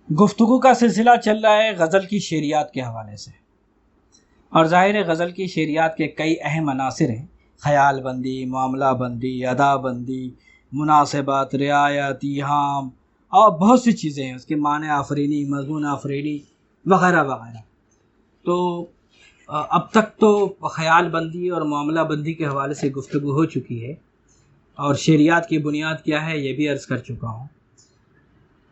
گفتگو کا سلسلہ چل رہا ہے غزل کی شعریات کے حوالے سے، اور ظاہر ہے غزل کی شعریات کے کئی اہم عناصر ہیں: خیال بندی، معاملہ بندی، ادا بندی، مناسبات، رعایت، ایہام اور بہت سی چیزیں ہیں، اس کے معنی آفرینی، مضمون آفرینی وغیرہ وغیرہ۔ تو اب تک تو خیال بندی اور معاملہ بندی کے حوالے سے گفتگو ہو چکی ہے، اور شعریات کی بنیاد کیا ہے یہ بھی عرض کر چکا ہوں۔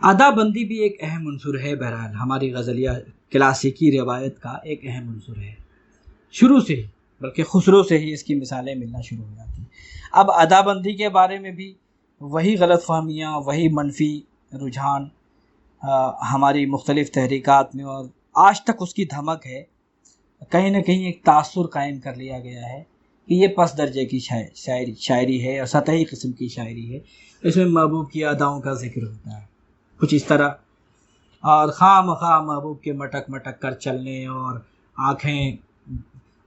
ادا بندی بھی ایک اہم عنصر ہے، بہرحال ہماری غزلیہ کلاسیکی روایت کا ایک اہم عنصر ہے، شروع سے ہی، بلکہ خسرو سے ہی اس کی مثالیں ملنا شروع ہو جاتی ہیں۔ اب ادا بندی کے بارے میں بھی وہی غلط فہمیاں، وہی منفی رجحان ہماری مختلف تحریکات میں، اور آج تک اس کی دھمک ہے۔ کہیں نہ کہیں ایک تاثر قائم کر لیا گیا ہے کہ یہ پس درجے کی شاعری ہے اور سطحی قسم کی شاعری ہے، اس میں محبوب کی اداؤں کا ذکر ہوتا ہے کچھ اس طرح، اور خواہ مخواہ محبوب کے مٹک مٹک کر چلنے، اور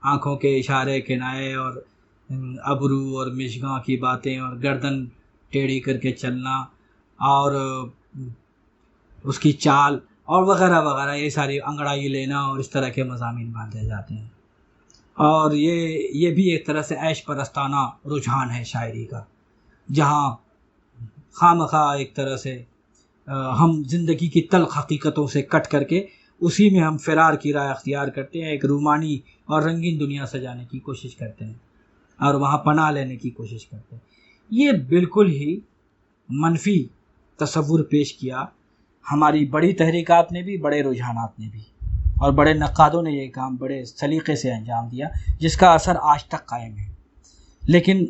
آنکھوں کے اشارے کنائے، اور ابرو اور مشگاں کی باتیں، اور گردن ٹیڑھی کر کے چلنا، اور اس کی چال اور وغیرہ وغیرہ، یہ ساری انگڑائی لینا، اور اس طرح کے مضامین باندھے جاتے ہیں۔ اور یہ بھی ایک طرح سے عیش پرستانہ رجحان ہے شاعری کا، جہاں خواہ مخواہ ایک طرح سے ہم زندگی کی تلخ حقیقتوں سے کٹ کر کے اسی میں ہم فرار کی راہ اختیار کرتے ہیں، ایک رومانی اور رنگین دنیا سجانے کی کوشش کرتے ہیں اور وہاں پناہ لینے کی کوشش کرتے ہیں۔ یہ بالکل ہی منفی تصور پیش کیا ہماری بڑی تحریکات نے بھی، بڑے رجحانات نے بھی، اور بڑے نقادوں نے یہ کام بڑے سلیقے سے انجام دیا، جس کا اثر آج تک قائم ہے۔ لیکن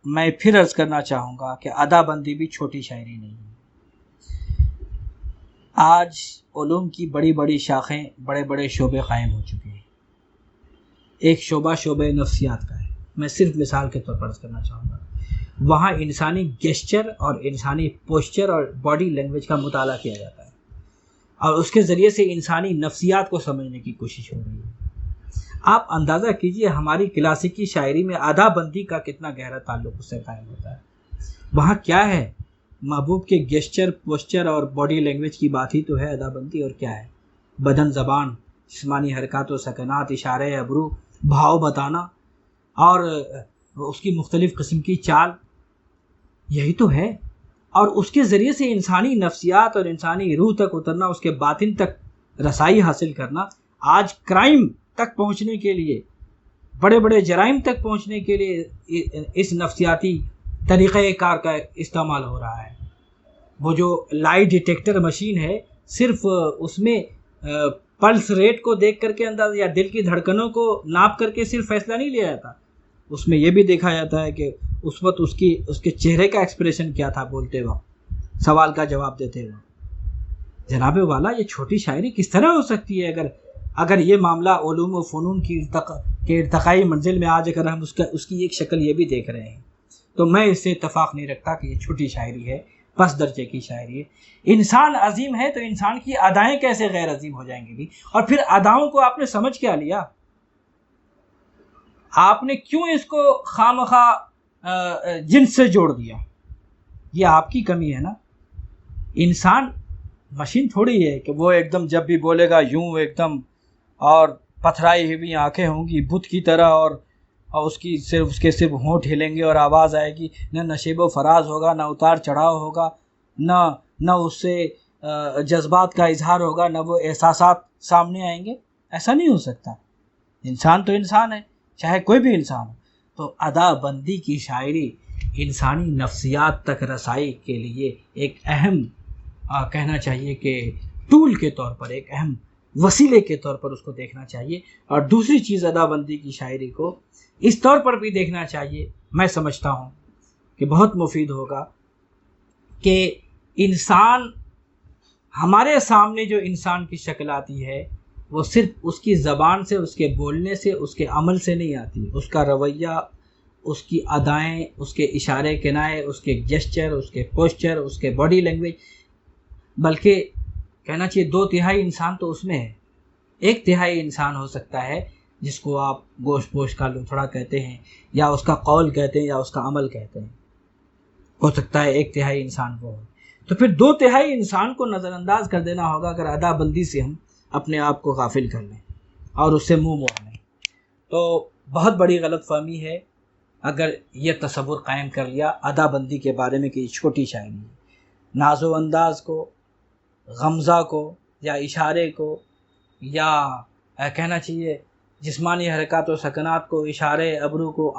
میں پھر عرض کرنا چاہوں گا کہ ادا بندی بھی چھوٹی شاعری نہیں ہے۔ آج علوم کی بڑی بڑی شاخیں، بڑے بڑے شعبے قائم ہو چکے ہیں۔ ایک شعبہ نفسیات کا ہے، میں صرف مثال کے طور پر عرض کرنا چاہوں گا۔ وہاں انسانی گیسچر اور انسانی پوسچر اور باڈی لینگویج کا مطالعہ کیا جاتا ہے، اور اس کے ذریعے سے انسانی نفسیات کو سمجھنے کی کوشش ہو رہی ہے۔ آپ اندازہ کیجئے ہماری کلاسیکی شاعری میں ادا بندی کا کتنا گہرا تعلق اس سے قائم ہوتا ہے۔ وہاں کیا ہے؟ محبوب کے گیسچر، پوسچر اور باڈی لینگویج کی بات ہی تو ہے ادا بندی، اور کیا ہے؟ بدن زبان، جسمانی حرکات و سکنات، اشارے ابرو، بھاؤ بتانا، اور اس کی مختلف قسم کی چال، یہی تو ہے۔ اور اس کے ذریعے سے انسانی نفسیات اور انسانی روح تک اترنا، اس کے باطن تک رسائی حاصل کرنا۔ آج کرائم تک پہنچنے کے لیے، بڑے بڑے جرائم تک پہنچنے کے لیے اس نفسیاتی طریقہ کار کا استعمال ہو رہا ہے۔ وہ جو لائی ڈیٹیکٹر مشین ہے، صرف اس میں پلس ریٹ کو دیکھ کر کے انداز، یا دل کی دھڑکنوں کو ناپ کر کے صرف فیصلہ نہیں لیا جاتا، اس میں یہ بھی دیکھا جاتا ہے کہ اس وقت اس کے چہرے کا ایکسپریشن کیا تھا بولتے وقت، سوال کا جواب دیتے وقت۔ جناب والا، یہ چھوٹی شاعری کس طرح ہو سکتی ہے اگر یہ معاملہ علوم و فنون کی ارتقائی منزل میں آج اگر ہم اس کی ایک شکل یہ بھی دیکھ رہے ہیں، تو میں اس سے اتفاق نہیں رکھتا کہ یہ چھوٹی شاعری ہے، پس درجے کی شاعری ہے۔ انسان عظیم ہے تو انسان کی ادائیں کیسے غیر عظیم ہو جائیں گی بھی؟ اور پھر اداؤں کو آپ نے سمجھ کیا لیا؟ آپ نے کیوں اس کو خواہ جنس سے جوڑ دیا؟ یہ آپ کی کمی ہے نا۔ انسان مشین تھوڑی ہے کہ وہ ایک دم جب بھی بولے گا یوں ایک دم، اور پتھرائی ہوئی آنکھیں ہوں گی بت کی طرح، اور اس کے صرف ہونٹ ہلیں گے اور آواز آئے گی، نہ نشیب و فراز ہوگا، نہ اتار چڑھاؤ ہوگا، نہ اس سے جذبات کا اظہار ہوگا، نہ وہ احساسات سامنے آئیں گے۔ ایسا نہیں ہو سکتا۔ انسان تو انسان ہے، چاہے کوئی بھی انسان ہو۔ تو ادا بندی کی شاعری انسانی نفسیات تک رسائی کے لیے ایک اہم کہنا چاہیے کہ ٹول کے طور پر، ایک اہم وسیلے کے طور پر اس کو دیکھنا چاہیے۔ اور دوسری چیز، ادا بندی کی شاعری کو اس طور پر بھی دیکھنا چاہیے، میں سمجھتا ہوں کہ بہت مفید ہوگا کہ انسان، ہمارے سامنے جو انسان کی شکل آتی ہے، وہ صرف اس کی زبان سے، اس کے بولنے سے، اس کے عمل سے نہیں آتی۔ اس کا رویہ، اس کی ادائیں، اس کے اشارے کنائے، اس کے جسچر، اس کے پوسچر، اس کے باڈی لینگویج، بلکہ کہنا چاہیے 2/3 انسان تو اس میں ہے۔ 1/3 انسان ہو سکتا ہے جس کو آپ گوشت پوش کا لوتھڑا کہتے ہیں، یا اس کا قول کہتے ہیں، یا اس کا عمل کہتے ہیں۔ ہو سکتا ہے 1/3 انسان وہ ہو۔ تو پھر 2/3 انسان کو نظر انداز کر دینا ہوگا اگر ادا بندی سے ہم اپنے آپ کو غافل کر لیں اور اس سے منہ موڑ لیں. تو بہت بڑی غلط فہمی ہے اگر یہ تصور قائم کر لیا ادا بندی کے بارے میں کہ یہ چھوٹی شاعری ہے. ناز و انداز کو، غمزہ کو یا اشارے کو یا کہنا چاہیے جسمانی حرکات و سکنات کو، اشارے ابرو کو،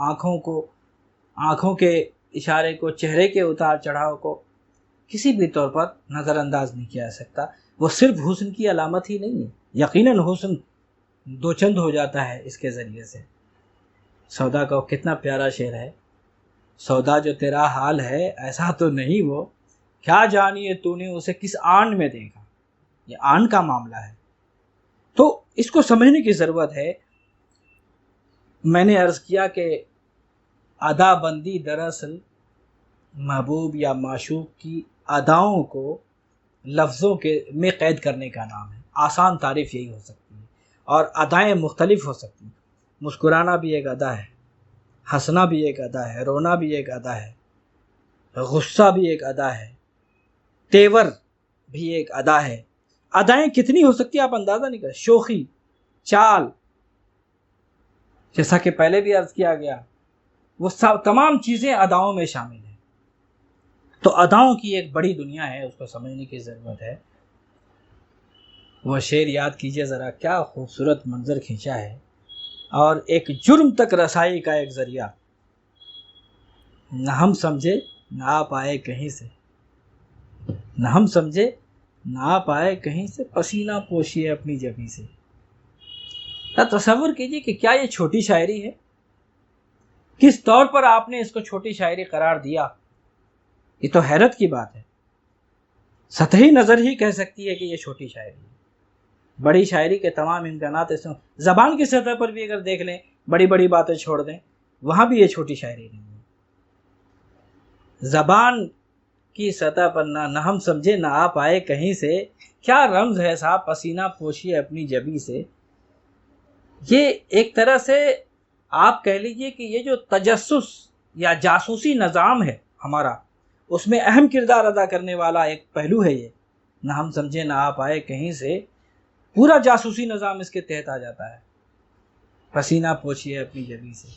آنکھوں کے اشارے کو، چہرے کے اتار چڑھاؤ کو کسی بھی طور پر نظر انداز نہیں کیا جا سکتا. وہ صرف حسن کی علامت ہی نہیں ہے، یقیناً حسن دو چند ہو جاتا ہے اس کے ذریعے سے. سودا کا کتنا پیارا شعر ہے، سودا جو تیرا حال ہے ایسا تو نہیں وہ، کیا جانیے تو نے اسے کس آن میں دیکھا. یہ آن کا معاملہ ہے. تو اس کو سمجھنے کی ضرورت ہے. میں نے عرض کیا کہ ادا بندی دراصل محبوب یا معشوق کی اداؤں کو لفظوں کے میں قید کرنے کا نام ہے. آسان تعریف یہی ہو سکتی ہے. اور ادائیں مختلف ہو سکتی ہیں. مسکرانا بھی ایک ادا ہے، ہنسنا بھی ایک ادا ہے، رونا بھی ایک ادا ہے، غصہ بھی ایک ادا ہے، تیور بھی ایک ادا ہے. ادائیں کتنی ہو سکتی ہیں آپ اندازہ نہیں کر. شوخی، چال، جیسا کہ پہلے بھی عرض کیا گیا، وہ تمام چیزیں اداؤں میں شامل ہیں. تو اداؤں کی ایک بڑی دنیا ہے، اس کو سمجھنے کی ضرورت ہے. وہ شعر یاد کیجئے ذرا، کیا خوبصورت منظر کھینچا ہے. اور ایک جرم تک رسائی کا ایک ذریعہ، نہ ہم سمجھے نہ آپ آئے کہیں سے، نہ ہم سمجھے نہ آپ آئے کہیں سے، پسینہ پوشیے اپنی جبیں سے. تصور کیجئے کہ کیا یہ چھوٹی شاعری ہے؟ کس طور پر آپ نے اس کو چھوٹی شاعری قرار دیا؟ یہ تو حیرت کی بات ہے. سطحی نظر ہی کہہ سکتی ہے کہ یہ چھوٹی شاعری ہے. بڑی شاعری کے تمام امکانات اس میں، زبان کی سطح پر بھی اگر دیکھ لیں، بڑی بڑی باتیں چھوڑ دیں، وہاں بھی یہ چھوٹی شاعری نہیں ہے. زبان کی سطح پر نہ ہم سمجھے نہ آپ آئے کہیں سے، کیا رمز ہے صاحب پسینہ پوشیے اپنی جبیں سے. یہ ایک طرح سے آپ کہہ لیجئے کہ یہ جو تجسس یا جاسوسی نظام ہے ہمارا، اس میں اہم کردار ادا کرنے والا ایک پہلو ہے. یہ نہ ہم سمجھے نہ آپ آئے کہیں سے، پورا جاسوسی نظام اس کے تحت آ جاتا ہے. پسینہ پوچھیے اپنی جبیں سے.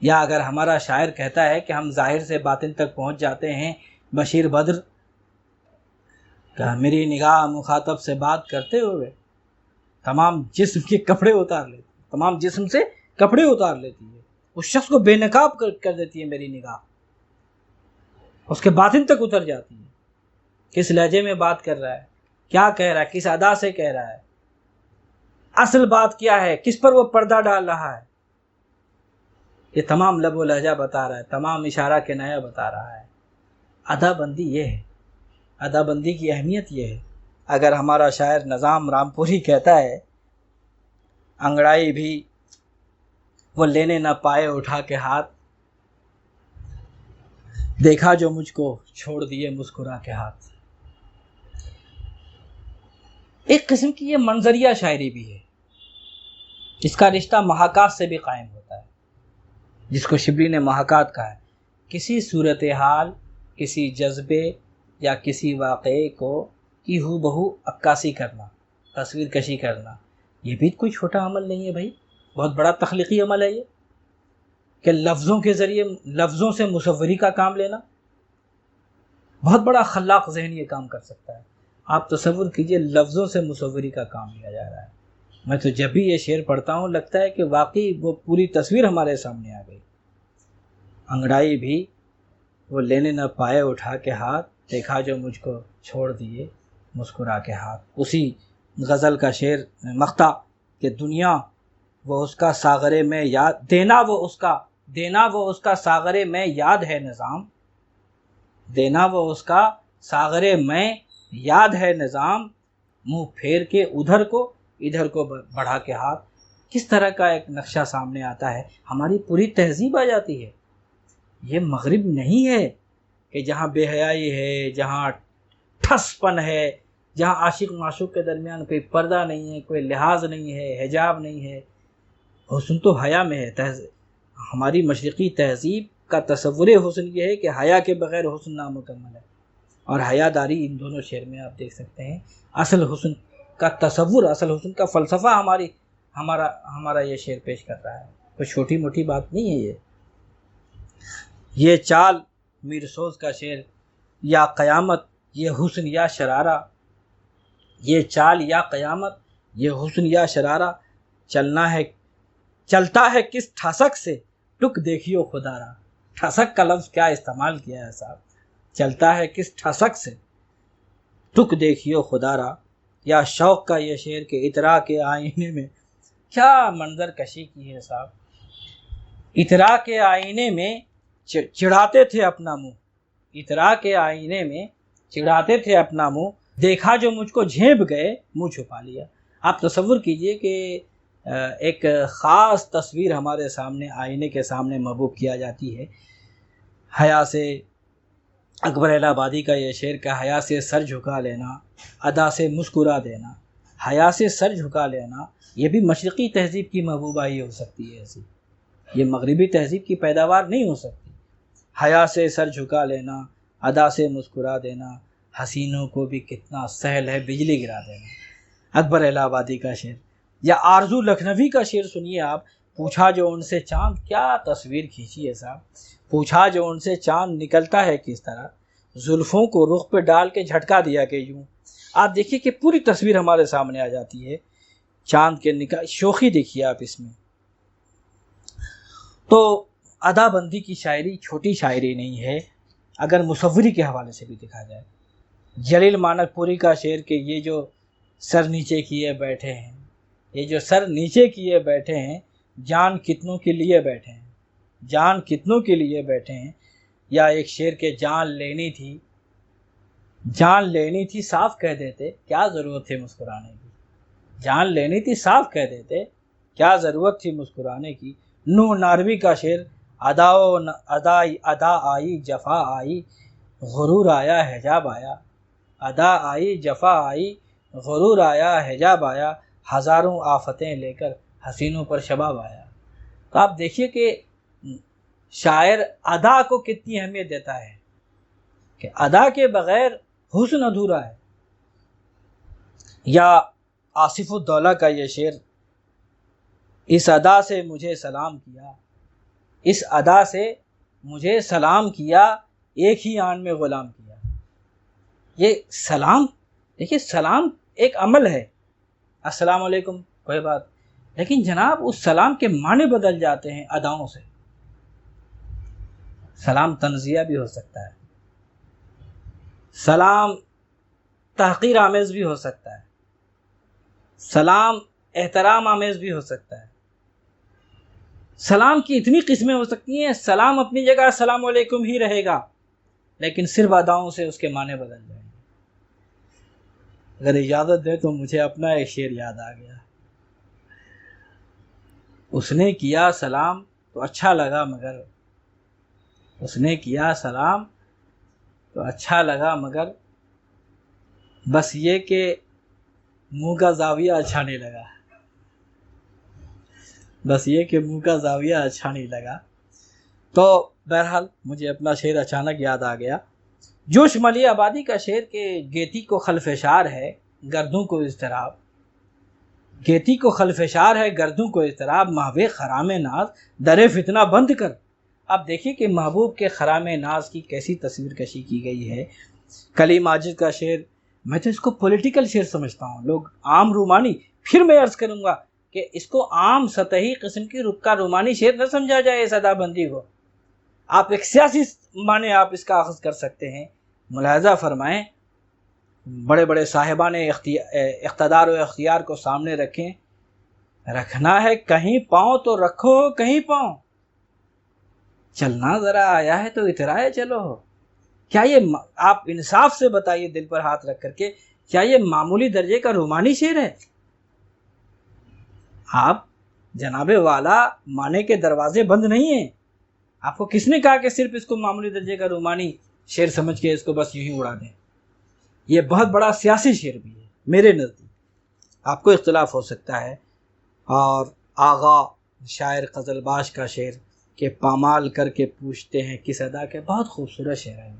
یا اگر ہمارا شاعر کہتا ہے کہ ہم ظاہر سے باطن تک پہنچ جاتے ہیں، بشیر بدر کہ میری نگاہ مخاطب سے بات کرتے ہوئے تمام جسم کے کپڑے اتار لیتی، تمام جسم سے کپڑے اتار لیتی ہے، اس شخص کو بے نقاب کر دیتی ہے میری نگاہ، اس کے باطن تک اتر جاتی ہے. کس لہجے میں بات کر رہا ہے، کیا کہہ رہا ہے، کس ادا سے کہہ رہا ہے، اصل بات کیا ہے، کس پر وہ پردہ ڈال رہا ہے، یہ تمام لب و لہجہ بتا رہا ہے، تمام اشارہ کنایہ بتا رہا ہے. ادا بندی یہ ہے، ادا بندی کی اہمیت یہ ہے. اگر ہمارا شاعر نظام رامپوری کہتا ہے، انگڑائی بھی وہ لینے نہ پائے اٹھا کے ہاتھ، دیکھا جو مجھ کو چھوڑ دیے مسکرا کے ہاتھ. ایک قسم کی یہ منظریہ شاعری بھی ہے. اس کا رشتہ محاکات سے بھی قائم ہوتا ہے، جس کو شبلی نے محاکات کہا ہے. کسی صورتحال، کسی جذبے یا کسی واقعے کو کی ہو بہو عکاسی کرنا، تصویر کشی کرنا، یہ بھی کوئی چھوٹا عمل نہیں ہے بھائی، بہت بڑا تخلیقی عمل ہے یہ، کہ لفظوں کے ذریعے، لفظوں سے مصوری کا کام لینا. بہت بڑا خلاق ذہن یہ کام کر سکتا ہے. آپ تصور کیجئے لفظوں سے مصوری کا کام لیا جا رہا ہے. میں تو جب بھی یہ شعر پڑھتا ہوں لگتا ہے کہ واقعی وہ پوری تصویر ہمارے سامنے آ گئی. انگڑائی بھی وہ لینے نہ پائے اٹھا کے ہاتھ، دیکھا جو مجھ کو چھوڑ دیے مسکرا کے ہاتھ. اسی غزل کا شعر مقطع کہ دنیا وہ اس کا ساغرے میں یاد، دینا وہ اس کا ساغرے میں یاد ہے نظام، دینا وہ اس کا ساغرے میں یاد ہے نظام، منہ پھیر کے ادھر کو بڑھا کے ہاتھ. کس طرح کا ایک نقشہ سامنے آتا ہے، ہماری پوری تہذیب آ جاتی ہے. یہ مغرب نہیں ہے کہ جہاں بے حیائی ہے، جہاں ٹھس پن ہے، جہاں عاشق معشوق کے درمیان کوئی پردہ نہیں ہے، کوئی لحاظ نہیں ہے، حجاب نہیں ہے. حسن تو حیا میں ہے. ہماری مشرقی تہذیب کا تصور حسن یہ ہے کہ حیا کے بغیر حسن نامکمل ہے. اور حیاداری ان دونوں شعر میں آپ دیکھ سکتے ہیں۔ اصل حسن کا تصور، اصل حسن کا فلسفہ ہمارا یہ شعر پیش کر رہا ہے، کوئی چھوٹی موٹی بات نہیں ہے یہ چال میر سوز کا شعر، یا قیامت یہ حسن یا شرارہ، یہ چال یا قیامت یہ حسن یا شرارہ، چلتا ہے کس ٹھسک سے ٹک دیکھیو خدا را۔ ٹھسک کا لفظ کیا استعمال کیا ہے صاحب، چلتا ہے کس ٹھسک سے ٹک دیکھیو خدا را۔ یا شوق کا یہ شعر کہ اطراء کے آئینے میں، کیا منظر کشی کی ہے صاحب، اطراء کے آئینے میں چڑھاتے تھے اپنا منہ، اطراء کے آئینے میں چڑھاتے تھے اپنا منہ، دیکھا جو مجھ کو جھیپ گئے منہ چھپا لیا۔ آپ تصور کیجئے کہ ایک خاص تصویر ہمارے سامنے آئینے کے سامنے محبوب کیا جاتی ہے، حیا سے، اکبر الہ آبادی کا یہ شعر کہ حیا سے سر جھکا لینا، ادا سے مسکرا دینا۔ حیا سے سر جھکا لینا یہ بھی مشرقی تہذیب کی محبوبہ ہی ہو سکتی ہے، ایسی یہ مغربی تہذیب کی پیداوار نہیں ہو سکتی۔ حیا سے سر جھکا لینا، ادا سے مسکرا دینا، حسینوں کو بھی کتنا سہل ہے بجلی گرا دینا۔ اکبر الہ آبادی کا شعر۔ یا آرزو لکھنوی کا شعر سنیے آپ، پوچھا جو ان سے چاند، کیا تصویر کھینچی ہے صاحب، پوچھا جو ان سے چاند نکلتا ہے کس طرح، زلفوں کو رخ پہ ڈال کے جھٹکا دیا کہ یوں۔ آپ دیکھیے کہ پوری تصویر ہمارے سامنے آ جاتی ہے چاند کے شوخی دیکھیے آپ اس میں۔ تو ادا بندی کی شاعری چھوٹی شاعری نہیں ہے، اگر مصوری کے حوالے سے بھی دیکھا جائے۔ جلیل مانک پوری کا شعر کہ یہ جو سر نیچے کیے بیٹھے ہیں، یہ جو سر نیچے کیے بیٹھے ہیں، جان کتنوں کے لیے بیٹھے ہیں، جان کتنوں کے لیے بیٹھے ہیں۔ یا ایک شعر کہ جان لینی تھی صاف کہہ دیتے، کیا ضرورت تھی مسکرانے کی، جان لینی تھی صاف کہہ دیتے، کیا ضرورت تھی مسکرانے کی۔ نوح ناروی کا شعر ادا آئی جفا آئی غرور آیا حجاب آیا، ادا آئی جفا آئی غرور آیا حجاب آیا، ہزاروں آفتیں لے کر حسینوں پر شباب آیا۔ تو آپ دیکھیے کہ شاعر ادا کو کتنی اہمیت دیتا ہے کہ ادا کے بغیر حسن ادھورا ہے۔ یا آصف الدولہ کا یہ شعر، اس ادا سے مجھے سلام کیا، اس ادا سے مجھے سلام کیا، ایک ہی آن میں غلام کیا۔ یہ سلام، دیکھیے سلام ایک عمل ہے، السلام علیکم کوئی بات، لیکن جناب اس سلام کے معنی بدل جاتے ہیں اداؤں سے۔ سلام تنزیہ بھی ہو سکتا ہے، سلام تحقیر آمیز بھی ہو سکتا ہے، سلام احترام آمیز بھی ہو سکتا ہے۔ سلام کی اتنی قسمیں ہو سکتی ہیں، سلام اپنی جگہ السلام علیکم ہی رہے گا، لیکن صرف اداؤں سے اس کے معنی بدل جائیں گے۔ اگر اجازت دے تو مجھے اپنا ایک شعر یاد آ گیا، اس نے کیا سلام تو اچھا لگا مگر، اس نے کیا سلام تو اچھا لگا مگر، بس یہ کہ منہ کا زاویہ اچھا نہیں لگا، بس یہ کہ منہ کا زاویہ اچھا نہیں لگا۔ تو بہرحال مجھے اپنا شعر اچانک یاد آ گیا، جوش ملی آبادی کا شعر کہ گیتی کو خلفشار ہے گردوں کو اضطراب، گیتی کو خلفشار ہے گردوں کو اضطراب، محو خرام ناز در فتنہ بند کر۔ اب دیکھیے کہ محبوب کے خرام ناز کی کیسی تصویر کشی کی گئی ہے۔ کلی ماجد کا شعر، میں تو اس کو پولیٹیکل شعر سمجھتا ہوں، لوگ عام رومانی، پھر میں عرض کروں گا کہ اس کو عام سطحی قسم کی رکا رومانی شعر نہ سمجھا جائے اس ادا بندی کو، آپ ایک سیاسی معنی آپ اس کا اخذ کر سکتے ہیں۔ ملاحظہ فرمائیں، بڑے بڑے صاحبان اقتدار و اختیار کو سامنے رکھیں، رکھنا ہے کہیں پاؤں تو رکھو کہیں پاؤں، چلنا ذرا آیا ہے تو اترائے چلو۔ کیا یہ آپ انصاف سے بتائیے دل پر ہاتھ رکھ کر کے، کیا یہ معمولی درجے کا رومانی شعر ہے؟ آپ جناب والا معنی کے دروازے بند نہیں ہیں، آپ کو کس نے کہا کہ صرف اس کو معمولی درجے کا رومانی شعر سمجھ کے اس کو بس یوں ہی اڑا دیں؟ یہ بہت بڑا سیاسی شعر بھی ہے میرے نزدیک، آپ کو اختلاف ہو سکتا ہے۔ اور آغا شاعر غزل باش کا شعر کہ پامال کر کے پوچھتے ہیں کس ادا کے، بہت خوبصورت شعر ہے۔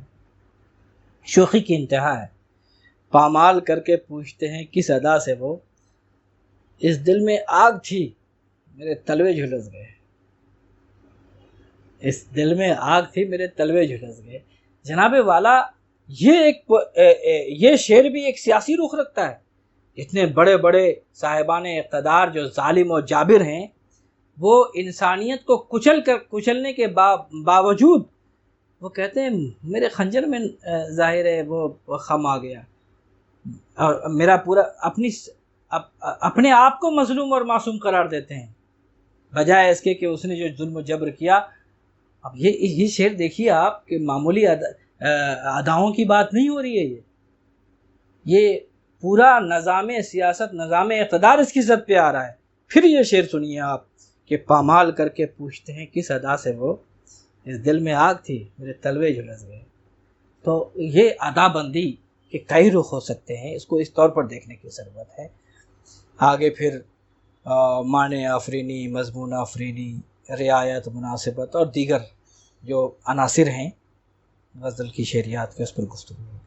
شوخی کی انتہا ہے. پامال کر کے پوچھتے ہیں کس ادا سے وہ، اس دل میں آگ تھی میرے تلوے جھلس گئے. اس دل میں آگ تھی میرے تلوے جھلس گئے. جناب والا یہ شعر بھی ایک سیاسی رخ رکھتا ہے. اتنے بڑے بڑے صاحبان اقتدار جو ظالم و جابر ہیں، وہ انسانیت کو کچلنے کے باوجود وہ کہتے ہیں میرے خنجر میں ظاہر ہے وہ خم آ گیا، اور میرا پورا اپنے آپ کو مظلوم اور معصوم قرار دیتے ہیں، بجائے اس کے کہ اس نے جو ظلم و جبر کیا. اب یہ شعر دیکھیے آپ کہ معمولی اداؤں کی بات نہیں ہو رہی ہے. یہ پورا نظام سیاست، نظام اقتدار اس کی زد پہ آ رہا ہے. پھر یہ شعر سنیے آپ کہ پامال کر کے پوچھتے ہیں کس ادا سے وہ، اس دل میں آگ تھی میرے تلوے جھلس گئے. تو یہ ادا بندی کے کئی رخ ہو سکتے ہیں، اس کو اس طور پر دیکھنے کی ضرورت ہے. آگے پھر معنی آفرینی، مضمون آفرینی، رعایت، مناسبت اور دیگر جو عناصر ہیں غزل کی شعریات کے، اس پر گفتگو.